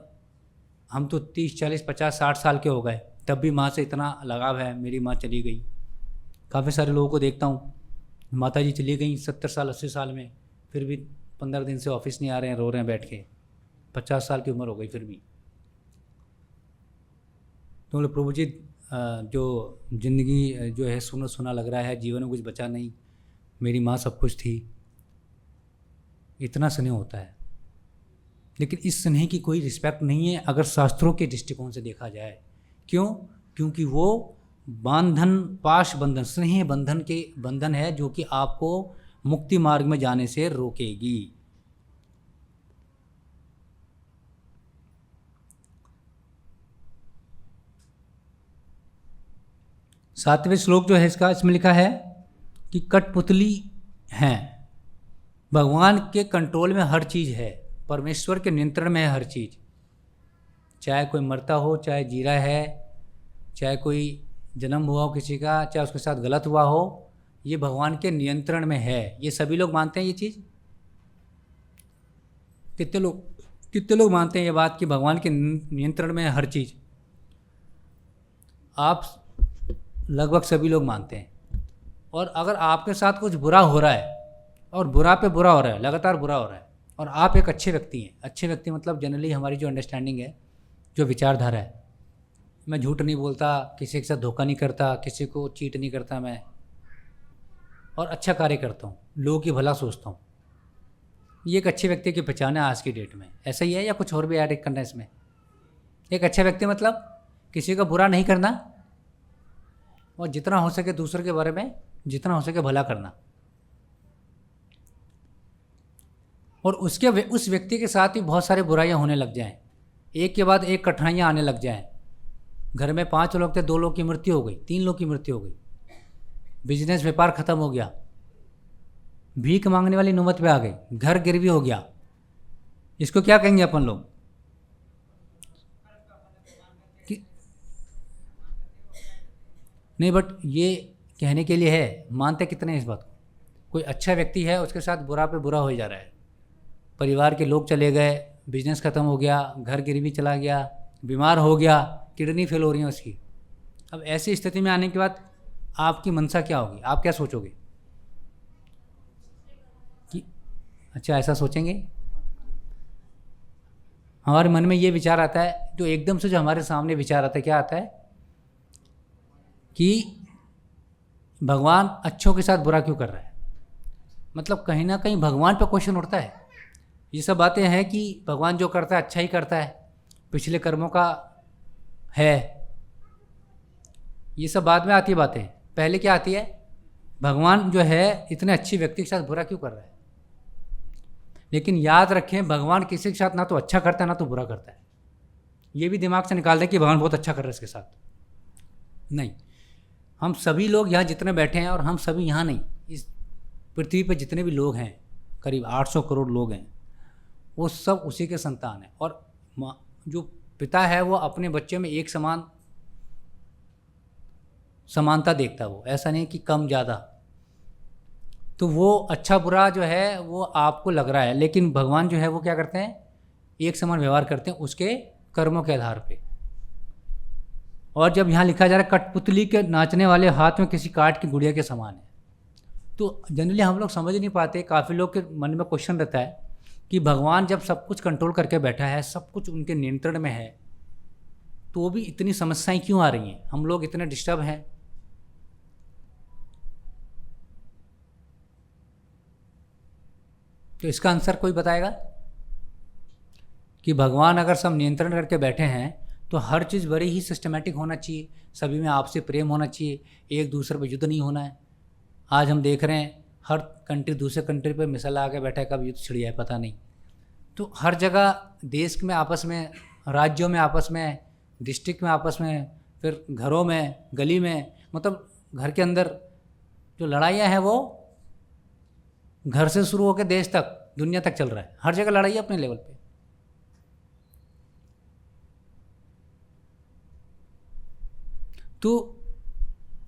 हम तो 30, 40, 50, 60 साल के हो गए, तब भी माँ से इतना लगाव है। मेरी माँ चली गई, काफ़ी सारे लोगों को देखता हूँ, माता जी चली गई 70 साल 80 साल में, फिर भी 15 दिन से ऑफिस नहीं आ रहे हैं, रो रहे हैं बैठ के। 50 साल की उम्र हो गई फिर भी। तो बोले प्रभु जी, जो ज़िंदगी जो है सुना सुना लग रहा है, जीवन में कुछ बचा नहीं, मेरी माँ सब कुछ थी। इतना स्नेह होता है, लेकिन इस स्नेह की कोई रिस्पेक्ट नहीं है अगर शास्त्रों के दृष्टिकोण से देखा जाए। क्यों? क्योंकि वो बंधन, पाश बंधन, स्नेह बंधन है जो कि आपको मुक्ति मार्ग में जाने से रोकेगी। सातवें श्लोक जो है इसका, इसमें लिखा है कि कठपुतली हैं, भगवान के कंट्रोल में हर चीज़ है, परमेश्वर के नियंत्रण में है हर चीज़। चाहे कोई मरता हो, चाहे जी रहा है, चाहे कोई जन्म हुआ हो किसी का, चाहे उसके साथ गलत हुआ हो, ये भगवान के नियंत्रण में है। ये सभी लोग मानते हैं ये चीज़? कितने लोग मानते हैं ये बात कि भगवान के नियंत्रण में है हर चीज़? आप लगभग सभी लोग मानते हैं। और अगर आपके साथ कुछ बुरा हो रहा है, और बुरा पे बुरा हो रहा है, लगातार बुरा हो रहा है, और आप एक अच्छे व्यक्ति हैं, अच्छे व्यक्ति मतलब जनरली हमारी जो अंडरस्टैंडिंग है, जो विचारधारा है, मैं झूठ नहीं बोलता, किसी के साथ धोखा नहीं करता, किसी को चीट नहीं करता मैं, और अच्छा कार्य करता हूँ, लोगों की भला सोचता हूँ, ये एक अच्छे व्यक्ति की पहचान है आज की डेट में। ऐसा ही है या कुछ और भी ऐड करना है इसमें? एक अच्छा व्यक्ति मतलब किसी का बुरा नहीं करना और जितना हो सके दूसरे के बारे में जितना हो सके भला करना, और उस व्यक्ति के साथ ही बहुत सारी बुराइयां होने लग जाएं, एक के बाद एक कठिनाइयां आने लग जाएं। घर में 5 लोग थे, 2 लोग की मृत्यु हो गई, 3 लोग की मृत्यु हो गई, बिजनेस व्यापार खत्म हो गया, भीख मांगने वाली नौबत पे आ गई, घर गिरवी हो गया। इसको क्या कहेंगे अपन लोग? नहीं, बट ये कहने के लिए है, मानते कितने इस बात को? कोई अच्छा व्यक्ति है, उसके साथ बुरा पे बुरा हो जा रहा है, परिवार के लोग चले गए, बिजनेस खत्म हो गया, घर गिरवी चला गया, बीमार हो गया, किडनी फेल हो रही है उसकी। अब ऐसी स्थिति में आने के बाद आपकी मनसा क्या होगी? आप क्या सोचोगे कि अच्छा ऐसा सोचेंगे? हमारे मन में ये विचार आता है, जो एकदम से जो हमारे सामने विचार आता है, क्या आता है कि भगवान अच्छों के साथ बुरा क्यों कर रहा है। मतलब कहीं ना कहीं भगवान पर क्वेश्चन उठता है। ये सब बातें हैं कि भगवान जो करता है अच्छा ही करता है, पिछले कर्मों का है। ये सब बाद में आती है बातें। पहले क्या आती है, भगवान जो है इतने अच्छे व्यक्ति के साथ बुरा क्यों कर रहा है। लेकिन याद रखें, भगवान किसी के साथ ना तो अच्छा करता है ना तो बुरा करता है। ये भी दिमाग से निकाल दें कि भगवान बहुत अच्छा कर रहा है इसके साथ। नहीं, हम सभी लोग यहाँ जितने बैठे हैं, और हम सभी यहाँ नहीं, इस पृथ्वी पर जितने भी लोग हैं, करीब 800 करोड़ लोग हैं, वो सब उसी के संतान हैं। और जो पिता है वो अपने बच्चे में एक समानता देखता है। वो ऐसा नहीं कि कम ज़्यादा। तो वो अच्छा बुरा जो है वो आपको लग रहा है, लेकिन भगवान जो है वो क्या करते हैं, एक समान व्यवहार करते हैं उसके कर्मों के आधार पे। और जब यहाँ लिखा जा रहा है कठपुतली के नाचने वाले हाथ में किसी काठ की गुड़िया के समान है, तो जनरली हम लोग समझ नहीं पाते। काफ़ी लोग के मन में क्वेश्चन रहता है कि भगवान जब सब कुछ कंट्रोल करके बैठा है, सब कुछ उनके नियंत्रण में है, तो भी इतनी समस्याएं क्यों आ रही हैं, हम लोग इतने डिस्टर्ब हैं। तो इसका आंसर कोई बताएगा कि भगवान अगर सब नियंत्रण करके बैठे हैं तो हर चीज़ बड़ी ही सिस्टमेटिक होना चाहिए, सभी में आपसे प्रेम होना चाहिए, एक दूसरे पर युद्ध नहीं होना है। आज हम देख रहे हैं हर कंट्री दूसरे कंट्री पर मिसाइल आके बैठा है, कब युद्ध छिड़ जाए पता नहीं। तो हर जगह देश में आपस में, राज्यों में आपस में, डिस्ट्रिक्ट में आपस में, फिर घरों में, गली में, मतलब घर के अंदर जो लड़ाइयाँ हैं वो घर से शुरू होकर देश तक, दुनिया तक चल रहा है। हर जगह लड़ाई है अपने लेवल पे। तो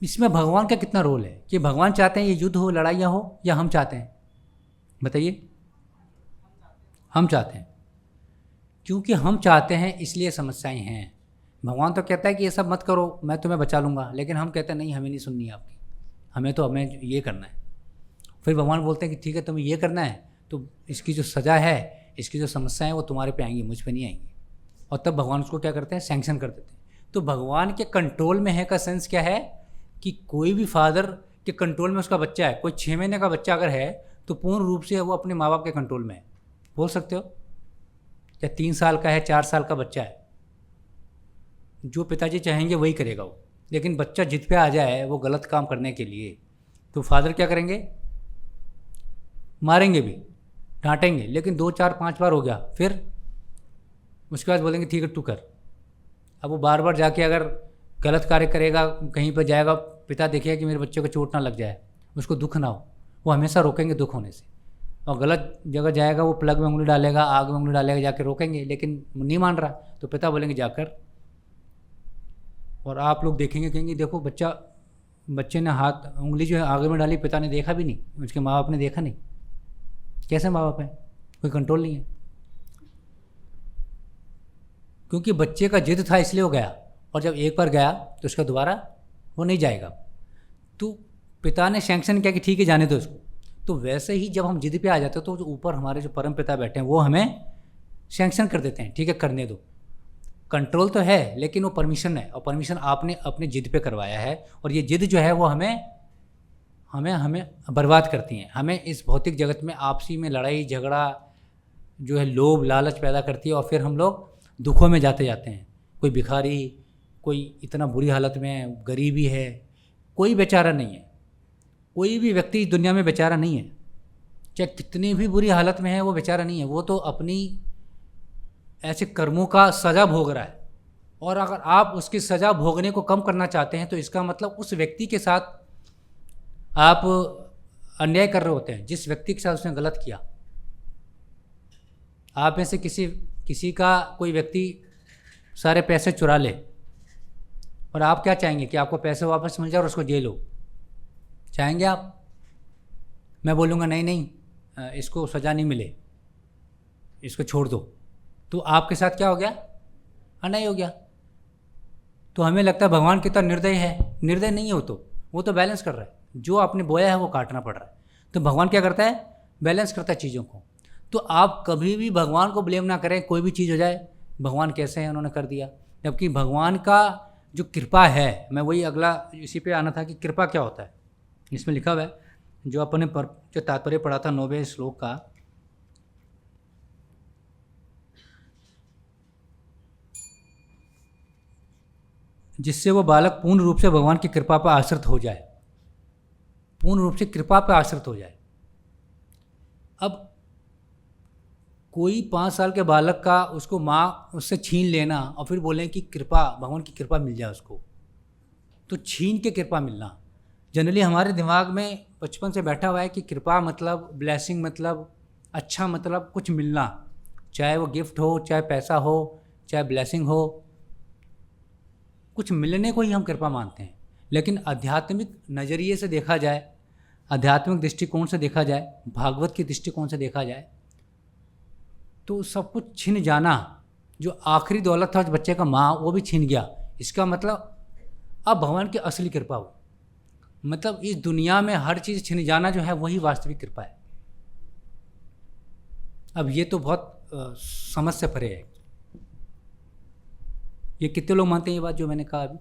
इसमें भगवान का कितना रोल है कि भगवान चाहते हैं ये युद्ध हो, लड़ाइयाँ हो, या हम चाहते हैं? बताइए। हम चाहते हैं। क्योंकि हम चाहते हैं इसलिए समस्याएं हैं। भगवान तो कहता है कि ये सब मत करो, मैं तुम्हें बचा लूँगा, लेकिन हम कहते हैं नहीं, हमें नहीं सुननी आपकी, हमें ये करना है। फिर भगवान बोलते हैं कि ठीक है तुम्हें ये करना है, तो इसकी जो सज़ा है, इसकी जो समस्या है वो तुम्हारे पे आएंगी, मुझ पे नहीं आएंगी। और तब भगवान उसको क्या करते हैं, सैंक्शन कर देते हैं। तो भगवान के कंट्रोल में है का सेंस क्या है कि कोई भी फादर के कंट्रोल में उसका बच्चा है। कोई 6 महीने का बच्चा अगर है तो पूर्ण रूप से वो अपने माँ बाप के कंट्रोल में है, बोल सकते हो। या 3 साल का है, 4 साल का बच्चा है, जो पिताजी चाहेंगे वही करेगा वो। लेकिन बच्चा जिद पे आ जाए वो गलत काम करने के लिए, तो फादर क्या करेंगे, मारेंगे भी, डांटेंगे, लेकिन 2 4 5 बार हो गया, फिर उसके बाद बोलेंगे ठीक है तू कर। अब वो बार बार जाके अगर गलत कार्य करेगा, कहीं पर जाएगा, पिता देखेगा कि मेरे बच्चे को चोट ना लग जाए, उसको दुख ना हो, वो हमेशा रोकेंगे दुख होने से। और गलत जगह जाएगा, वो प्लग में उंगली डालेगा, आग में उंगली डालेगा, जाके रोकेंगे, लेकिन नहीं मान रहा तो पिता बोलेंगे जाकर। और आप लोग देखेंगे, कहेंगे देखो बच्चे ने हाथ उंगली जो है आग में डाली, पिता ने देखा भी नहीं, उसके माँ बाप ने देखा नहीं। कैसे माँ बाप हैं, कोई कंट्रोल नहीं है। क्योंकि बच्चे का जिद था इसलिए वो गया, और जब एक बार गया तो उसका दोबारा वो नहीं जाएगा। तो पिता ने सैंक्शन किया कि ठीक है जाने दो इसको। तो वैसे ही जब हम जिद पे आ जाते हैं तो जो ऊपर हमारे जो परम पिता बैठे हैं वो हमें सैंक्शन कर देते हैं, ठीक है करने दो। कंट्रोल तो है लेकिन वो परमिशन है, और परमिशन आपने अपने जिद पे करवाया है, और ये जिद जो है वो हमें बर्बाद करती हैं। हमें इस भौतिक जगत में आपसी में लड़ाई झगड़ा जो है, लोभ लालच पैदा करती है, और फिर हम लोग दुखों में जाते हैं। कोई भिखारी, कोई इतना बुरी हालत में, गरीबी है, कोई बेचारा नहीं है, कोई भी व्यक्ति दुनिया में बेचारा नहीं है। चाहे कितनी भी बुरी हालत में है वो बेचारा नहीं है, वो तो अपनी ऐसे कर्मों का सज़ा भोग रहा है। और अगर आप उसकी सज़ा भोगने को कम करना चाहते हैं तो इसका मतलब उस व्यक्ति के साथ आप अन्याय कर रहे होते हैं, जिस व्यक्ति के साथ उसने गलत किया। आप में से किसी का कोई व्यक्ति सारे पैसे चुरा ले, और आप क्या चाहेंगे कि आपको पैसे वापस मिल जाए और उसको जेल हो, चाहेंगे आप? मैं बोलूँगा नहीं, इसको सज़ा नहीं मिले, इसको छोड़ दो, तो आपके साथ क्या हो गया, अन्याय हो गया। तो हमें लगता है भगवान कितना निर्दय है, निर्दय नहीं है वो तो बैलेंस कर रहा है, जो आपने बोया है वो काटना पड़ रहा है। तो भगवान क्या करता है, बैलेंस करता है चीज़ों को। तो आप कभी भी भगवान को ब्लेम ना करें, कोई भी चीज़ हो जाए भगवान कैसे हैं उन्होंने कर दिया, जबकि भगवान का जो कृपा है, मैं वही अगला इसी पे आना था कि कृपा क्या होता है। इसमें लिखा हुआ है जो अपने जो तात्पर्य पढ़ा था 9वें श्लोक का, जिससे वो बालक पूर्ण रूप से भगवान की कृपा पर आश्रित हो जाए, पूर्ण रूप से कृपा पर आश्रित हो जाए। अब कोई 5 साल के बालक का उसको माँ उससे छीन लेना और फिर बोलें कि कृपा, भगवान की कृपा मिल जाए उसको, तो छीन के कृपा मिलना जनरली हमारे दिमाग में बचपन से बैठा हुआ है कि कृपा मतलब ब्लेसिंग, मतलब अच्छा, मतलब कुछ मिलना, चाहे वो गिफ्ट हो, चाहे पैसा हो, चाहे ब्लेसिंग हो, कुछ मिलने को ही हम कृपा मानते हैं। लेकिन आध्यात्मिक नज़रिए से देखा जाए, आध्यात्मिक दृष्टिकोण से देखा जाए, भागवत के दृष्टिकोण से देखा जाए, तो सब कुछ छिन जाना, जो आखिरी दौलत था उस बच्चे का माँ, वो भी छिन गया। इसका मतलब अब भगवान की असली कृपा हो, मतलब इस दुनिया में हर चीज़ छिन जाना जो है वही वास्तविक कृपा है। अब ये तो बहुत समझ से परे है। ये कितने लोग मानते हैं ये बात जो मैंने कहा अभी?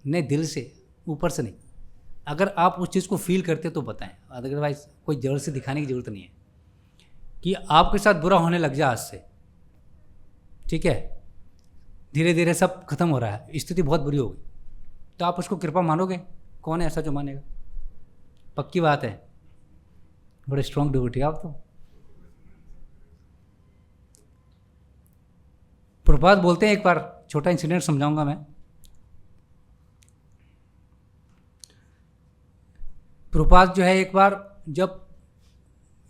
नहीं, दिल से, ऊपर से नहीं। अगर आप उस चीज़ को फील करते तो बताएं, अदरवाइज कोई जरूर से दिखाने की ज़रूरत नहीं है कि आपके साथ बुरा होने लग जाए आज से, ठीक है, धीरे धीरे सब खत्म हो रहा है, स्थिति बहुत बुरी होगी, तो आप उसको कृपा मानोगे? कौन है ऐसा जो मानेगा? पक्की बात है, बड़े स्ट्रॉन्ग डिवोटी आप तो। प्रभुपाद बोलते हैं, एक बार छोटा इंसिडेंट समझाऊंगा मैं। प्रभुपाद जो है एक बार जब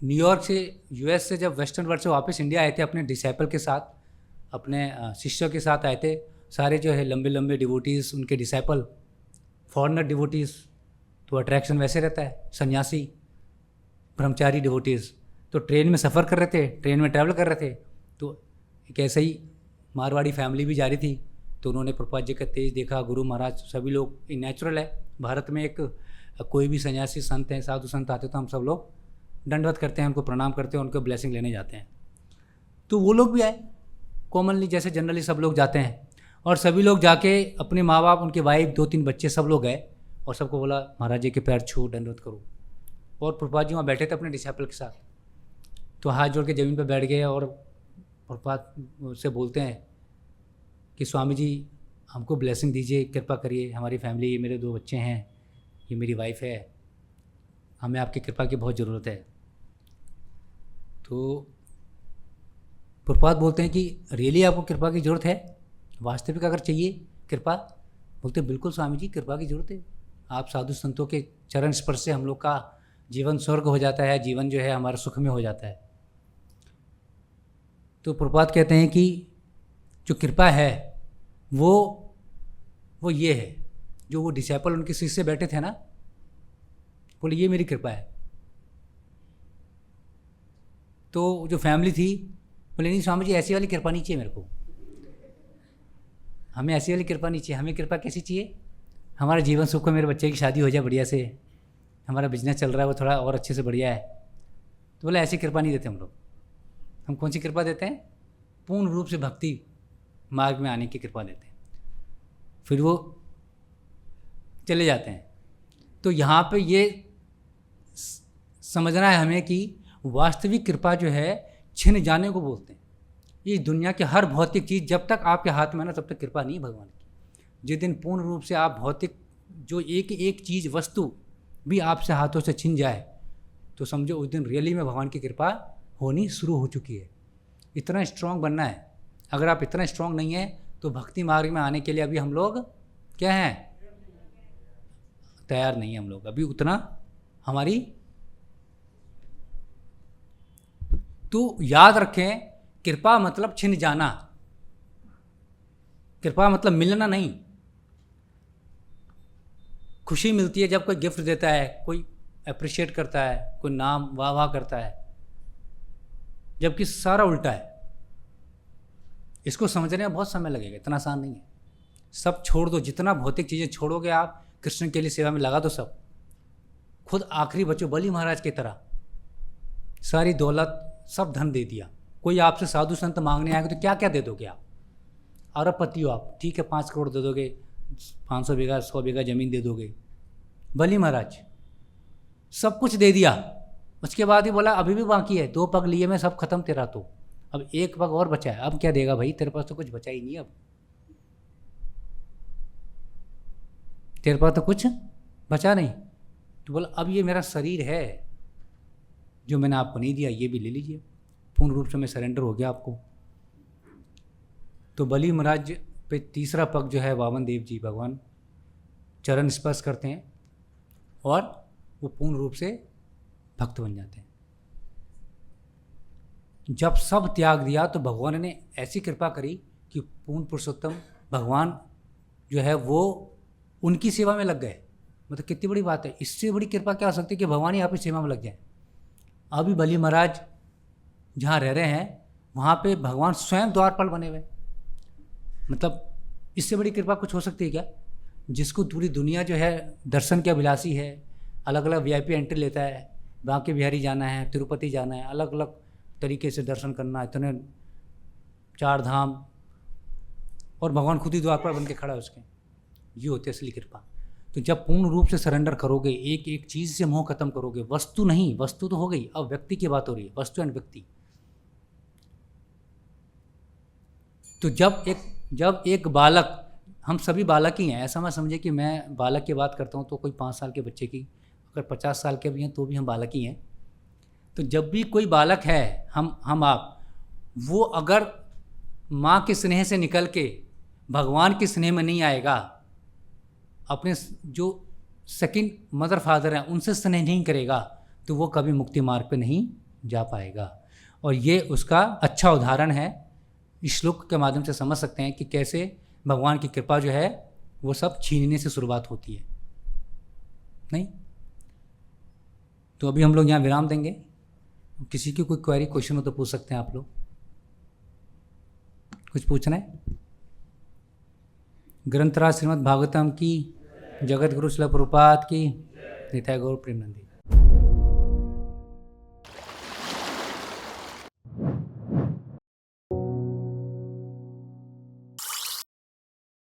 न्यूयॉर्क से, यूएस से, जब वेस्टर्न वर्ल्ड से वापस इंडिया आए थे अपने डिसाइपल के साथ, अपने शिष्यों के साथ आए थे, सारे जो है लंबे लंबे डिवोटीज़, उनके डिसाइपल, फॉरेनर डिवोटीज़, तो अट्रैक्शन वैसे रहता है, सन्यासी, ब्रह्मचारी डिवोटीज़। तो ट्रेन में सफ़र कर रहे थे, ट्रेन में ट्रैवल कर रहे थे, तो एक ऐसे ही मारवाड़ी फैमिली भी जा रही थी, तो उन्होंने प्रभुपाद जी का तेज देखा, गुरु महाराज, सभी लोग, ये नेचुरल है भारत में, एक कोई भी सन्यासी संत हैं, साधु संत आते तो हम सब लोग दंडवत करते हैं, उनको प्रणाम करते हैं, उनको ब्लेसिंग लेने जाते हैं। तो वो लोग भी आए कॉमनली, जैसे जनरली सब लोग जाते हैं, और सभी लोग जाके अपने माँ बाप, उनके वाइफ, 2-3 बच्चे, सब लोग गए और सबको बोला महाराज जी के पैर छू, दंडवत करो। और प्रभुपाद जी वहाँ बैठे थे अपने डिसाइपल के साथ, तो हाथ जोड़ के ज़मीन पर बैठ गए और प्रभुपाद से बोलते हैं कि स्वामी जी हमको ब्लेसिंग दीजिए, कृपा करिए, हमारी फैमिली, ये मेरे 2 बच्चे हैं, ये मेरी वाइफ है, हमें आपकी कृपा की बहुत ज़रूरत है। तो प्रभुपाद बोलते हैं कि रियली आपको कृपा की ज़रूरत है, वास्तविक अगर चाहिए कृपा? बोलते हैं बिल्कुल स्वामी जी, कृपा की ज़रूरत है, आप साधु संतों के चरण स्पर्श से हम लोग का जीवन स्वर्ग हो जाता है, जीवन जो है हमारा सुख में हो जाता है। तो प्रभुपाद कहते हैं कि जो कृपा है वो ये है, जो वो डिसाइपल उनके शिष्य बैठे थे ना, बोले ये मेरी कृपा है। तो जो फैमिली थी बोले नहीं स्वामी जी, ऐसी वाली कृपा नहीं चाहिए मेरे को, हमें ऐसी वाली कृपा नहीं चाहिए, हमें कृपा कैसी चाहिए? हमारा जीवन सुख हो, मेरे बच्चे की शादी हो जाए बढ़िया से, हमारा बिजनेस चल रहा है वो थोड़ा और अच्छे से बढ़िया है। तो बोले ऐसी कृपा नहीं देते हम लोग, हम कौन सी कृपा देते हैं? पूर्ण रूप से भक्ति मार्ग में आने की कृपा देते हैं। फिर वो चले जाते हैं। तो यहाँ पे ये समझना है हमें कि वास्तविक कृपा जो है छिन जाने को बोलते हैं। ये दुनिया की हर भौतिक चीज़ जब तक आपके हाथ में है ना, तब तक कृपा नहीं भगवान की। जिस दिन पूर्ण रूप से आप भौतिक जो एक चीज़, वस्तु भी आपसे हाथों से छिन जाए, तो समझो उस दिन रियली में भगवान की कृपा होनी शुरू हो चुकी है। इतना स्ट्रॉन्ग बनना है। अगर आप इतना स्ट्रॉन्ग नहीं है तो भक्ति मार्ग में आने के लिए अभी हम लोग क्या हैं? तैयार नहीं है हम लोग अभी उतना हमारी। तो याद रखें, कृपा मतलब छिन जाना, कृपा मतलब मिलना नहीं। खुशी मिलती है जब कोई गिफ्ट देता है, कोई अप्रिशिएट करता है, कोई नाम वाह वाह करता है, जबकि सारा उल्टा है। इसको समझने में बहुत समय लगेगा, इतना आसान नहीं है। सब छोड़ दो, जितना भौतिक चीज़ें छोड़ोगे आप, कृष्ण के लिए सेवा में लगा दो सब, खुद आखिरी बच्चों बलि महाराज की तरह सारी दौलत, सब धन दे दिया। कोई आपसे साधु संत मांगने आएगा तो क्या क्या दे दोगे आप? अरबपति हो आप, ठीक है 5 करोड़ दे दोगे, 500 बीघा 100 बीघा ज़मीन दे दोगे। बली महाराज सब कुछ दे दिया, उसके बाद ही बोला अभी भी बाकी है, 2 पग लिए मैं, सब खत्म तेरा, तो अब 1 पग और बचा है, अब क्या देगा भाई, तेरे पास तो कुछ बचा ही नहीं, अब तेरे पास तो कुछ बचा नहीं। तो बोला अब ये मेरा शरीर है जो मैंने आपको नहीं दिया, ये भी ले लीजिए, पूर्ण रूप से मैं सरेंडर हो गया आपको। तो बली महाराज पे तीसरा पग जो है वामन देव जी भगवान चरण स्पर्श करते हैं और वो पूर्ण रूप से भक्त बन जाते हैं। जब सब त्याग दिया तो भगवान ने ऐसी कृपा करी कि पूर्ण पुरुषोत्तम भगवान जो है वो उनकी सेवा में लग गए। मतलब कितनी बड़ी बात है, इससे बड़ी कृपा क्या हो सकती है कि भगवान ही आप सेवा में लग जाए। अभी बली महाराज जहाँ रह रहे हैं वहाँ पे भगवान स्वयं द्वारपाल बने हुए। मतलब इससे बड़ी कृपा कुछ हो सकती है क्या? जिसको पूरी दुनिया जो है दर्शन के अभिलाषी है, अलग अलग VIP एंट्री लेता है, बांके बिहारी जाना है, तिरुपति जाना है, अलग अलग तरीके से दर्शन करना, इतने 4 धाम, और भगवान खुद ही द्वारपाल बन के खड़ा है उसके। ये होती है असली कृपा। तो जब पूर्ण रूप से सरेंडर करोगे, एक एक चीज़ से मोह खत्म करोगे, वस्तु नहीं, वस्तु तो हो गई, अब व्यक्ति की बात हो रही है, वस्तु एंड व्यक्ति। तो जब एक बालक, हम सभी बालक ही हैं, ऐसा मत समझे कि मैं बालक की बात करता हूँ तो कोई 5 साल के बच्चे की, अगर 50 साल के भी हैं तो भी हम बालक ही हैं। तो जब भी कोई बालक है, हम आप, वो अगर माँ के स्नेह से निकल के भगवान के स्नेह में नहीं आएगा, अपने जो सेकंड मदर फादर हैं उनसे स्नेह नहीं करेगा, तो वो कभी मुक्ति मार्ग पे नहीं जा पाएगा। और ये उसका अच्छा उदाहरण है। इस श्लोक के माध्यम से समझ सकते हैं कि कैसे भगवान की कृपा जो है वो सब छीनने से शुरुआत होती है। नहीं तो अभी हम लोग यहाँ विराम देंगे। किसी की कोई क्वेरी क्वेश्चन हो तो पूछ सकते हैं आप लोग। कुछ पूछना है? ग्रंथराज श्रीमद् भागवतम की, जगत गुरु श्रील प्रभुपाद की, निताय गौर प्रेमानंद।